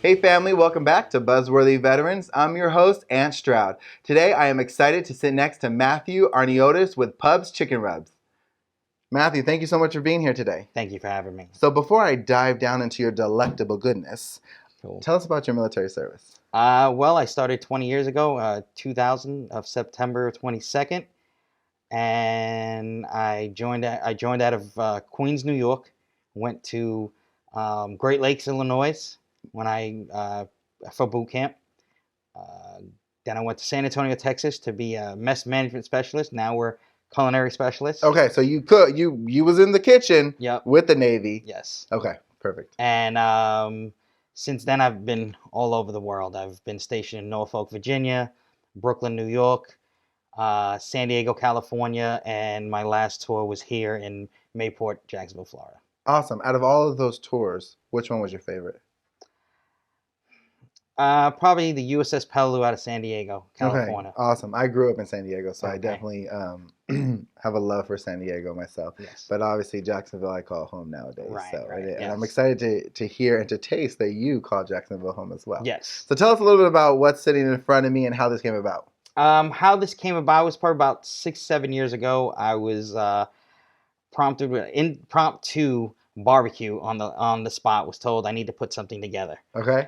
Hey family, welcome back to Buzzworthy Veterans. I'm your host, Ant Stroud. Today I am excited to sit next to Matthew Arniotis with Pub's Chicken Rubs. Matthew, thank you so much for being here today. Thank you for having me. So before I dive down into your delectable goodness, Cool. tell us about your military service. Well, I started 20 years ago, 2000 of September 22nd, and I joined out of Queens, New York. Went to Great Lakes, Illinois, when for boot camp. Then I went to San Antonio, Texas, to be a mess management specialist. Now we're culinary specialists. Okay, so you was in the kitchen Yep. with the Navy. Yes. Okay, perfect. And since then, I've been all over the world. I've been stationed in Norfolk, Virginia, Brooklyn, New York, San Diego, California, and my last tour was here in Mayport, Jacksonville, Florida. Awesome. Out of all of those tours, which one was your favorite? Probably the USS Peleliu out of San Diego, California. Okay, awesome. I grew up in San Diego, so I Okay. definitely have a love for San Diego myself. Yes. But obviously, Jacksonville I call home nowadays. Right, So, right, and yes. I'm excited to hear and to taste that you call Jacksonville home as well. Yes. So tell us a little bit about what's sitting in front of me and how this came about. How this came about was probably about 6-7 years ago. I was prompted with impromptu barbecue on the spot. Was told I need to put something together. Okay.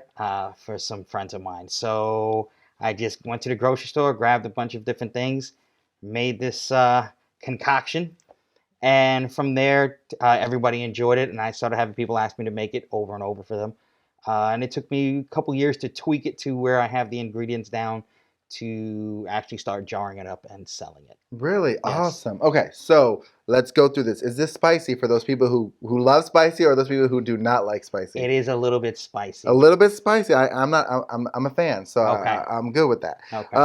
For some friends of mine. So I just went to the grocery store, grabbed a bunch of different things, made this concoction, and from there everybody enjoyed it, and I started having people ask me to make it over and over for them. And it took me a couple years to tweak it to where I have the ingredients down to actually start jarring it up and selling it. Really? Yes. Awesome. Okay, so let's go through this. Is this spicy for those people who love spicy or those people who do not like spicy? It is a little bit spicy. A little bit spicy. I'm a fan, so Okay. I'm good with that. Okay.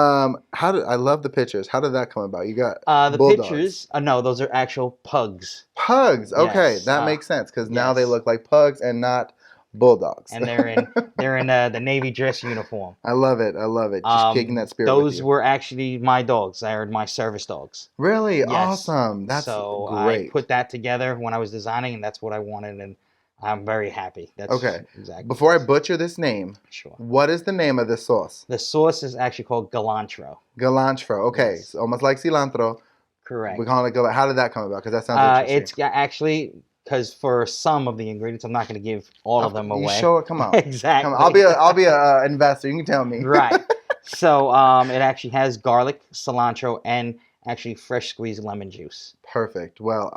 I love the pictures. How did that come about? You got The bulldogs. pictures. No, those are actual pugs. Pugs. Okay, Yes. that makes sense because now they yes. look like pugs and not bulldogs. And they're in the Navy dress uniform. I love it. I love it. Just kicking that spirit. Those with you. were actually my dogs. They were my service dogs. Really Yes. awesome. That's so great. I put that together when I was designing, and that's what I wanted, and I'm very happy. That's okay. Exactly. Before I butcher this name, sure. What is the name of this sauce? The sauce is actually called cilantro. Cilantro. Okay, Yes. so almost like cilantro. Correct. We call it cilantro. How did that come about? Because that sounds interesting. It's actually because for some of the ingredients, I'm not going to give all of them away. You sure? Come on. Exactly. Come on. I'll be a investor. You can tell me. Right. So it actually has garlic, cilantro, and actually fresh squeezed lemon juice. Perfect. Well,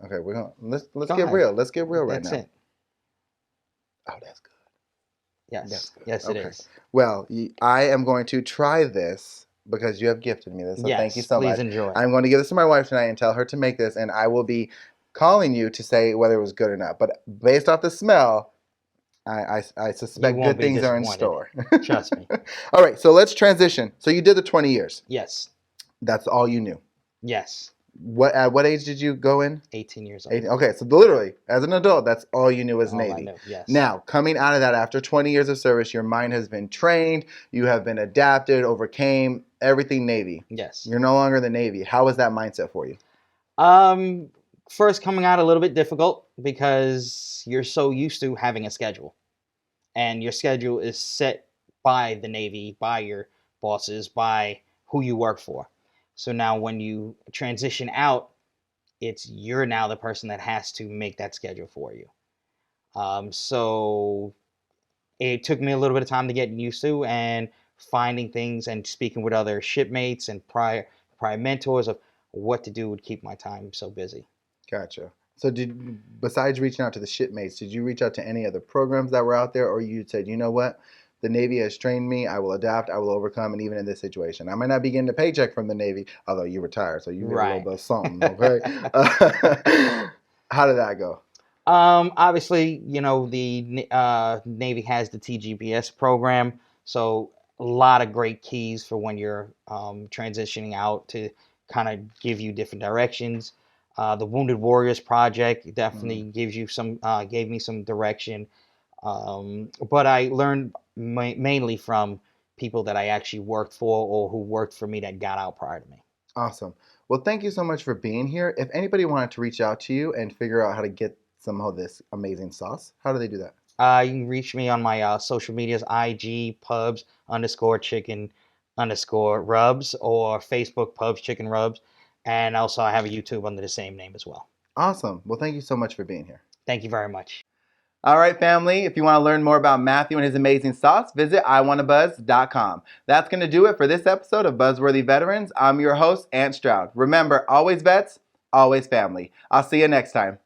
okay. We're gonna let's Go get ahead. real. Let's get real right That's now. it. Oh, that's good. Yes. That's good. Yes, Okay. it is. Well, I am going to try this because you have gifted me this. So Yes, thank you so much. please enjoy. I'm going to give this to my wife tonight and tell her to make this, and I will be calling you to say whether it was good or not. But based off the smell, I suspect You won't good be things are in disappointed. store. Trust me. All right, so let's transition. So you did the 20 years. Yes. That's all you knew. Yes. At what age did you go in? 18 years old. 18. Okay, so literally, as an adult, that's all you knew was All I Navy. knew, yes. Now, coming out of that, after 20 years of service, your mind has been trained, you have been adapted, overcame everything Navy. Yes. You're no longer the Navy. How was that mindset for you? First coming out a little bit difficult because you're so used to having a schedule. And your schedule is set by the Navy, by your bosses, by who you work for. So now when you transition out, you're now the person that has to make that schedule for you. So it took me a little bit of time to get used to and finding things and speaking with other shipmates and prior mentors of what to do would keep my time so busy. Gotcha. So besides reaching out to the shipmates, did you reach out to any other programs that were out there, or you said, you know what, the Navy has trained me, I will adapt, I will overcome, and even in this situation, I might not be getting a paycheck from the Navy, although you retired, so you get a little bit of something, okay? How did that go? Obviously, the Navy has the TGPS program, so a lot of great keys for when you're transitioning out to kind of give you different directions. The Wounded Warriors Project definitely gave me some direction. But I learned mainly from people that I actually worked for or who worked for me that got out prior to me. Awesome. Well, thank you so much for being here. If anybody wanted to reach out to you and figure out how to get some of this amazing sauce, how do they do that? You can reach me on my social medias, IG pubs underscore chicken underscore rubs, or Facebook pubs chicken rubs. And also I have a YouTube under the same name as well. Awesome. Well, thank you so much for being here. Thank you very much. All right, family. If you want to learn more about Matthew and his amazing sauce, visit iwannabuzz.com. That's going to do it for this episode of Buzzworthy Veterans. I'm your host, Ant Stroud. Remember, always vets, always family. I'll see you next time.